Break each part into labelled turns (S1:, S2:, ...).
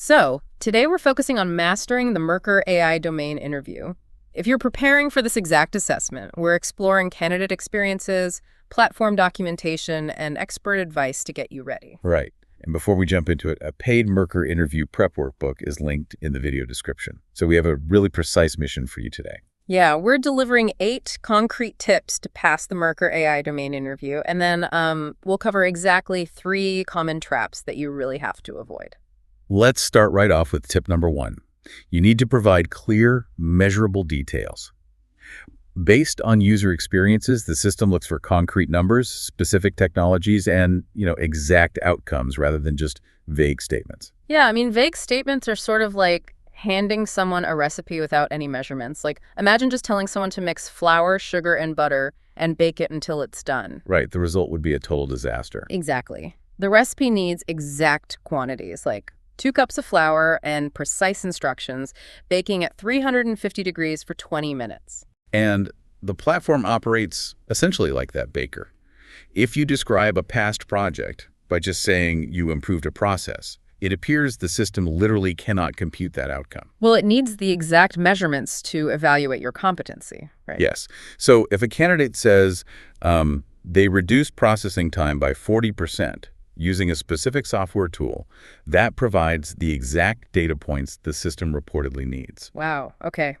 S1: So, today we're focusing on mastering the Mercor AI Domain Interview. If you're preparing for this exact assessment, we're exploring candidate experiences, platform documentation, and expert advice to get you ready.
S2: Right. And before we jump into it, a paid Mercor interview prep workbook is linked in the video description. So we have a really precise mission for you today.
S1: Yeah, we're delivering 8 concrete tips to pass the Mercor AI Domain Interview, and then we'll cover exactly 3 common traps that you really have to avoid.
S2: Let's start right off with tip number 1. You need to provide clear, measurable details. Based on user experiences, the system looks for concrete numbers, specific technologies, and, exact outcomes rather than just vague statements.
S1: Yeah, I mean, vague statements are sort of like handing someone a recipe without any measurements. Like, imagine just telling someone to mix flour, sugar, and butter and bake it until it's done.
S2: Right. The result would be a total disaster.
S1: Exactly. The recipe needs exact quantities, like 2 cups of flour and precise instructions, baking at 350 degrees for 20 minutes.
S2: And the platform operates essentially like that baker. If you describe a past project by just saying you improved a process, it appears the system literally cannot compute that outcome.
S1: Well, it needs the exact measurements to evaluate your competency, right?
S2: Yes. So if a candidate says they reduced processing time by 40% using a specific software tool, that provides the exact data points the system reportedly needs.
S1: Wow, okay.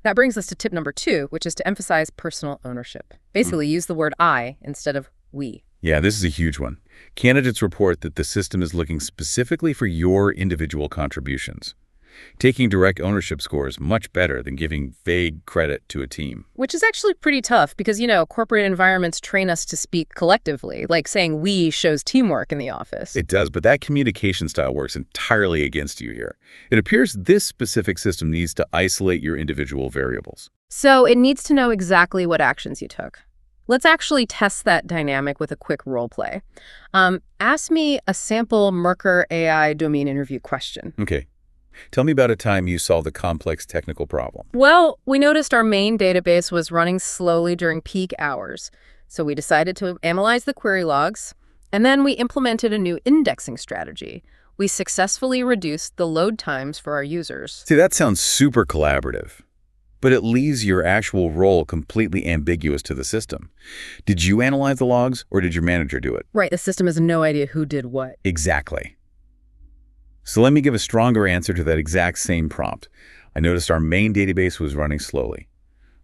S1: That brings us to tip number 2, which is to emphasize personal ownership. Basically, use the word I instead of we.
S2: Yeah, this is a huge one. Candidates report that the system is looking specifically for your individual contributions. Taking direct ownership scores much better than giving vague credit to a team.
S1: Which is actually pretty tough because, corporate environments train us to speak collectively, like saying we shows teamwork in the office.
S2: It does, but that communication style works entirely against you here. It appears this specific system needs to isolate your individual variables.
S1: So it needs to know exactly what actions you took. Let's actually test that dynamic with a quick role play. Ask me a sample Mercor AI Domain Interview question.
S2: Okay. Tell me about a time you solved a complex technical problem.
S1: Well, we noticed our main database was running slowly during peak hours. So we decided to analyze the query logs, and then we implemented a new indexing strategy. We successfully reduced the load times for our users.
S2: See, that sounds super collaborative, but it leaves your actual role completely ambiguous to the system. Did you analyze the logs, or did your manager do it?
S1: Right, the system has no idea who did what.
S2: Exactly. So let me give a stronger answer to that exact same prompt. I noticed our main database was running slowly.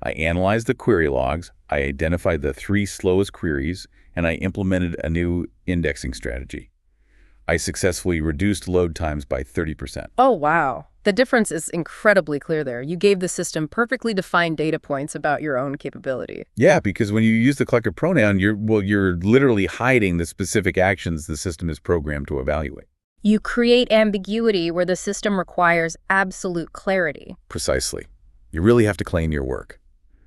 S2: I analyzed the query logs, I identified the 3 slowest queries, and I implemented a new indexing strategy. I successfully reduced load times by 30%.
S1: Oh, wow. The difference is incredibly clear there. You gave the system perfectly defined data points about your own capability.
S2: Yeah, because when you use the collective pronoun, you're literally hiding the specific actions the system is programmed to evaluate.
S1: You create ambiguity where the system requires absolute clarity.
S2: Precisely. You really have to claim your work.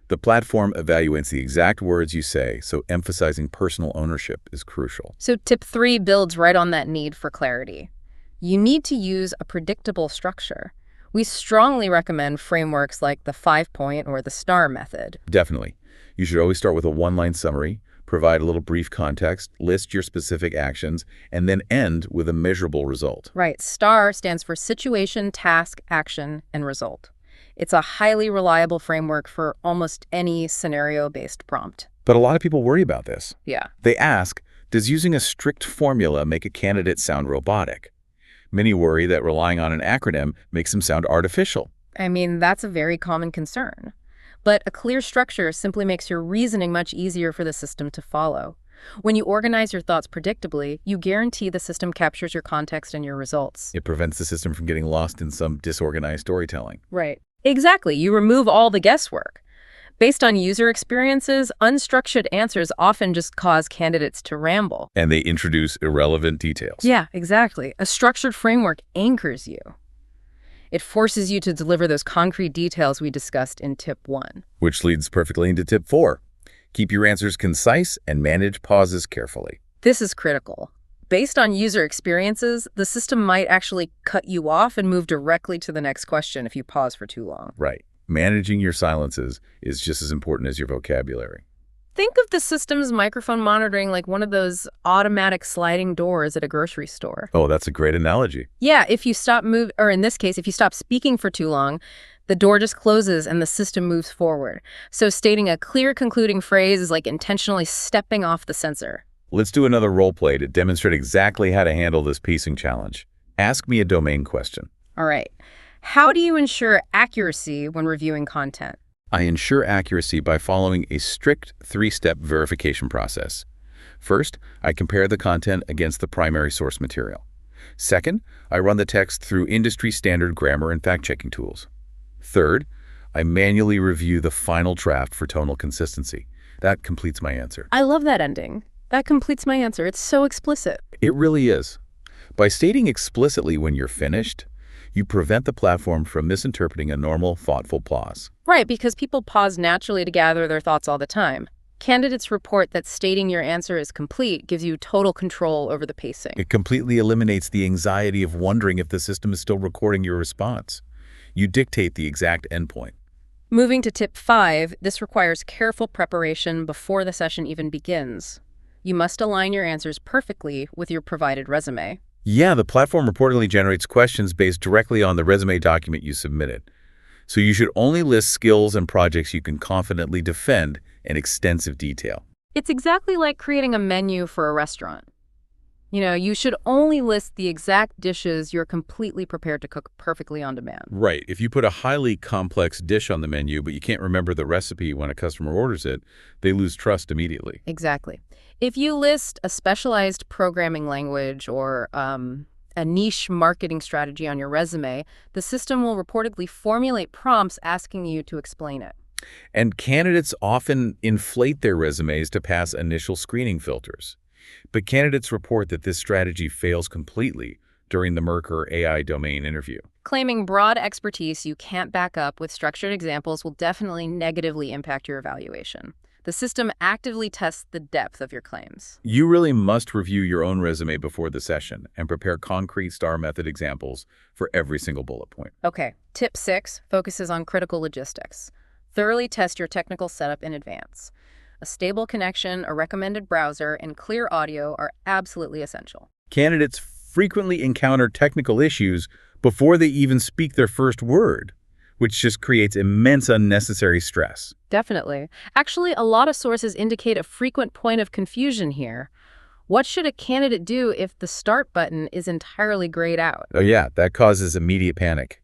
S2: The platform evaluates the exact words you say, so emphasizing personal ownership is crucial.
S1: So tip 3 builds right on that need for clarity. You need to use a predictable structure. We strongly recommend frameworks like the 5-point or the STAR method.
S2: Definitely. You should always start with a 1-line summary, provide a little brief context, list your specific actions, and then end with a measurable result.
S1: Right. STAR stands for situation, task, action, and result. It's a highly reliable framework for almost any scenario-based prompt.
S2: But a lot of people worry about this.
S1: Yeah.
S2: They ask, does using a strict formula make a candidate sound robotic? Many worry that relying on an acronym makes them sound artificial.
S1: I mean, that's a very common concern. But a clear structure simply makes your reasoning much easier for the system to follow. When you organize your thoughts predictably, you guarantee the system captures your context and your results.
S2: It prevents the system from getting lost in some disorganized storytelling.
S1: Right. Exactly. You remove all the guesswork. Based on user experiences, unstructured answers often just cause candidates to ramble.
S2: And they introduce irrelevant details.
S1: Yeah, exactly. A structured framework anchors you. It forces you to deliver those concrete details we discussed in tip 1.
S2: Which leads perfectly into tip 4. Keep your answers concise and manage pauses carefully.
S1: This is critical. Based on user experiences, the system might actually cut you off and move directly to the next question if you pause for too long.
S2: Right. Managing your silences is just as important as your vocabulary.
S1: Think of the system's microphone monitoring like one of those automatic sliding doors at a grocery store.
S2: Oh, that's a great analogy.
S1: Yeah, if you stop or in this case, if you stop speaking for too long, the door just closes and the system moves forward. So stating a clear concluding phrase is like intentionally stepping off the sensor.
S2: Let's do another role play to demonstrate exactly how to handle this pacing challenge. Ask me a domain question.
S1: All right. How do you ensure accuracy when reviewing content?
S2: I ensure accuracy by following a strict three-step verification process. First, I compare the content against the primary source material. Second, I run the text through industry-standard grammar and fact-checking tools. Third, I manually review the final draft for tonal consistency. That completes my answer.
S1: I love that ending. That completes my answer. It's so explicit.
S2: It really is. By stating explicitly when you're finished, you prevent the platform from misinterpreting a normal, thoughtful pause.
S1: Right, because people pause naturally to gather their thoughts all the time. Candidates report that stating your answer is complete gives you total control over the pacing.
S2: It completely eliminates the anxiety of wondering if the system is still recording your response. You dictate the exact endpoint.
S1: Moving to tip 5, this requires careful preparation before the session even begins. You must align your answers perfectly with your provided resume.
S2: Yeah, the platform reportedly generates questions based directly on the resume document you submitted. So you should only list skills and projects you can confidently defend in extensive detail.
S1: It's exactly like creating a menu for a restaurant. You should only list the exact dishes you're completely prepared to cook perfectly on demand.
S2: Right. If you put a highly complex dish on the menu, but you can't remember the recipe when a customer orders it, they lose trust immediately.
S1: Exactly. If you list a specialized programming language or a niche marketing strategy on your resume, the system will reportedly formulate prompts asking you to explain it.
S2: And candidates often inflate their resumes to pass initial screening filters. But candidates report that this strategy fails completely during the Mercor AI Domain Interview.
S1: Claiming broad expertise you can't back up with structured examples will definitely negatively impact your evaluation. The system actively tests the depth of your claims.
S2: You really must review your own resume before the session and prepare concrete STAR method examples for every single bullet point.
S1: Okay, tip 6 focuses on critical logistics. Thoroughly test your technical setup in advance. A stable connection, a recommended browser, and clear audio are absolutely essential.
S2: Candidates frequently encounter technical issues before they even speak their first word, which just creates immense unnecessary stress.
S1: Definitely. Actually, a lot of sources indicate a frequent point of confusion here. What should a candidate do if the start button is entirely grayed out?
S2: Oh yeah, that causes immediate panic.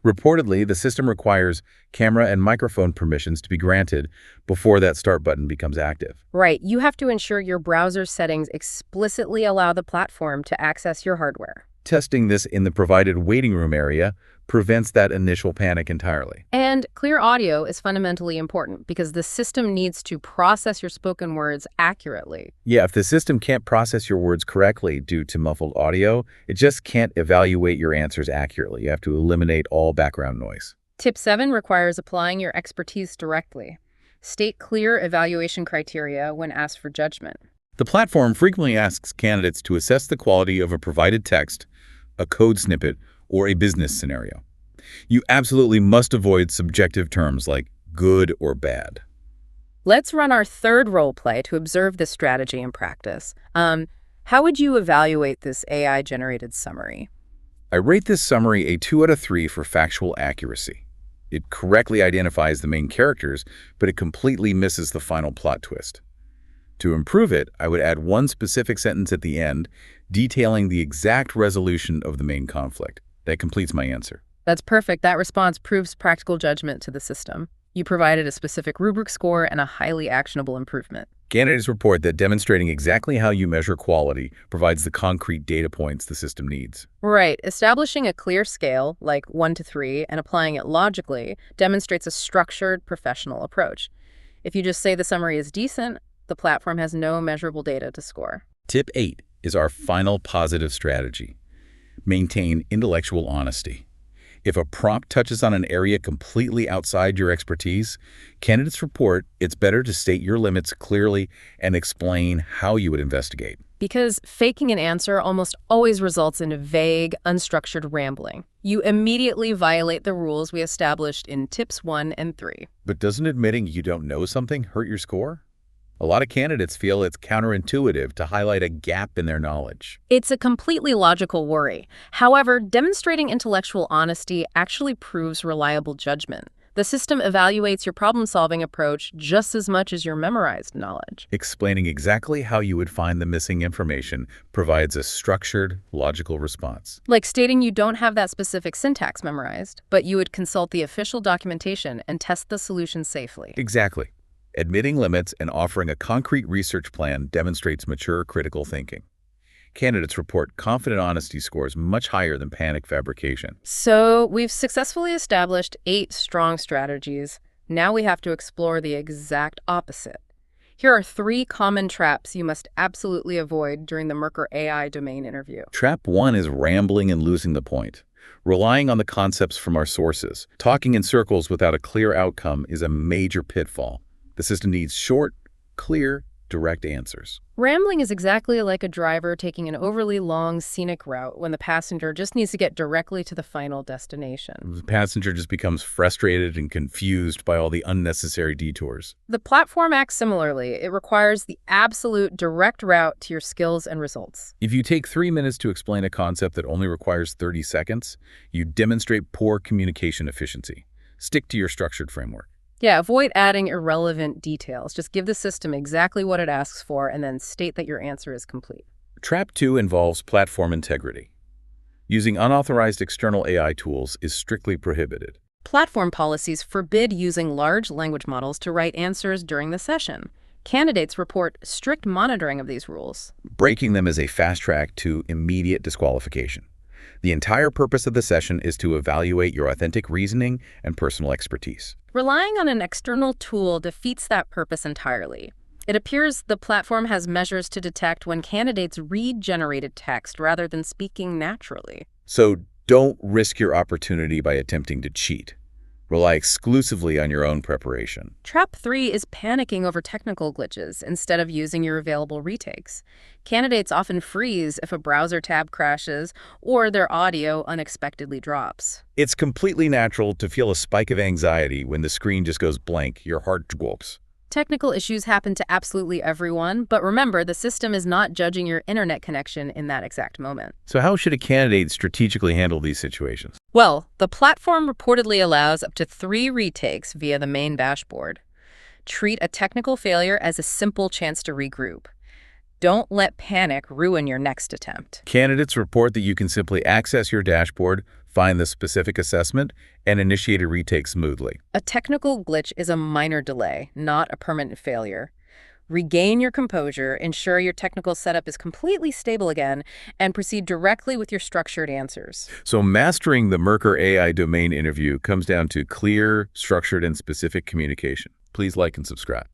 S2: Reportedly, the system requires camera and microphone permissions to be granted before that start button becomes active.
S1: Right. You have to ensure your browser settings explicitly allow the platform to access your hardware.
S2: Testing this in the provided waiting room area prevents that initial panic entirely.
S1: And clear audio is fundamentally important because the system needs to process your spoken words accurately.
S2: Yeah, if the system can't process your words correctly due to muffled audio, it just can't evaluate your answers accurately. You have to eliminate all background noise.
S1: Tip 7 requires applying your expertise directly. State clear evaluation criteria when asked for judgment.
S2: The platform frequently asks candidates to assess the quality of a provided text, a code snippet, or a business scenario. You absolutely must avoid subjective terms like good or bad.
S1: Let's run our third role play to observe this strategy in practice. How would you evaluate this AI-generated summary?
S2: I rate this summary a 2 out of 3 for factual accuracy. It correctly identifies the main characters, but it completely misses the final plot twist. To improve it, I would add one specific sentence at the end, detailing the exact resolution of the main conflict. That completes my answer.
S1: That's perfect. That response proves practical judgment to the system. You provided a specific rubric score and a highly actionable improvement.
S2: Candidates report that demonstrating exactly how you measure quality provides the concrete data points the system needs.
S1: Right. Establishing a clear scale, like 1 to 3, and applying it logically demonstrates a structured, professional approach. If you just say the summary is decent, the platform has no measurable data to score.
S2: Tip 8 is our final positive strategy. Maintain intellectual honesty. If a prompt touches on an area completely outside your expertise, candidates report it's better to state your limits clearly and explain how you would investigate.
S1: Because faking an answer almost always results in vague, unstructured rambling. You immediately violate the rules we established in tips 1 and 3.
S2: But doesn't admitting you don't know something hurt your score? A lot of candidates feel it's counterintuitive to highlight a gap in their knowledge.
S1: It's a completely logical worry. However, demonstrating intellectual honesty actually proves reliable judgment. The system evaluates your problem-solving approach just as much as your memorized knowledge.
S2: Explaining exactly how you would find the missing information provides a structured, logical response.
S1: Like stating you don't have that specific syntax memorized, but you would consult the official documentation and test the solution safely.
S2: Exactly. Admitting limits and offering a concrete research plan demonstrates mature critical thinking. Candidates report confident honesty scores much higher than panic fabrication.
S1: So we've successfully established 8 strong strategies. Now we have to explore the exact opposite. Here are 3 common traps you must absolutely avoid during the Mercor AI domain interview.
S2: Trap 1 is rambling and losing the point. Relying on the concepts from our sources. Talking in circles without a clear outcome is a major pitfall. The system needs short, clear, direct answers.
S1: Rambling is exactly like a driver taking an overly long, scenic route when the passenger just needs to get directly to the final destination.
S2: The passenger just becomes frustrated and confused by all the unnecessary detours.
S1: The platform acts similarly. It requires the absolute direct route to your skills and results.
S2: If you take 3 minutes to explain a concept that only requires 30 seconds, you demonstrate poor communication efficiency. Stick to your structured framework.
S1: Yeah, avoid adding irrelevant details. Just give the system exactly what it asks for and then state that your answer is complete.
S2: Trap 2 involves platform integrity. Using unauthorized external AI tools is strictly prohibited.
S1: Platform policies forbid using large language models to write answers during the session. Candidates report strict monitoring of these rules.
S2: Breaking them is a fast track to immediate disqualification. The entire purpose of the session is to evaluate your authentic reasoning and personal expertise.
S1: Relying on an external tool defeats that purpose entirely. It appears the platform has measures to detect when candidates read generated text rather than speaking naturally.
S2: So don't risk your opportunity by attempting to cheat. Rely exclusively on your own preparation.
S1: Trap 3 is panicking over technical glitches instead of using your available retakes. Candidates often freeze if a browser tab crashes or their audio unexpectedly drops.
S2: It's completely natural to feel a spike of anxiety when the screen just goes blank, your heart drops.
S1: Technical issues happen to absolutely everyone, but remember, the system is not judging your internet connection in that exact moment.
S2: So how should a candidate strategically handle these situations?
S1: Well, the platform reportedly allows up to 3 retakes via the main dashboard. Treat a technical failure as a simple chance to regroup. Don't let panic ruin your next attempt.
S2: Candidates report that you can simply access your dashboard, find the specific assessment, and initiate a retake smoothly.
S1: A technical glitch is a minor delay, not a permanent failure. Regain your composure, ensure your technical setup is completely stable again, and proceed directly with your structured answers.
S2: So mastering the Mercor AI domain interview comes down to clear, structured, and specific communication. Please like and subscribe.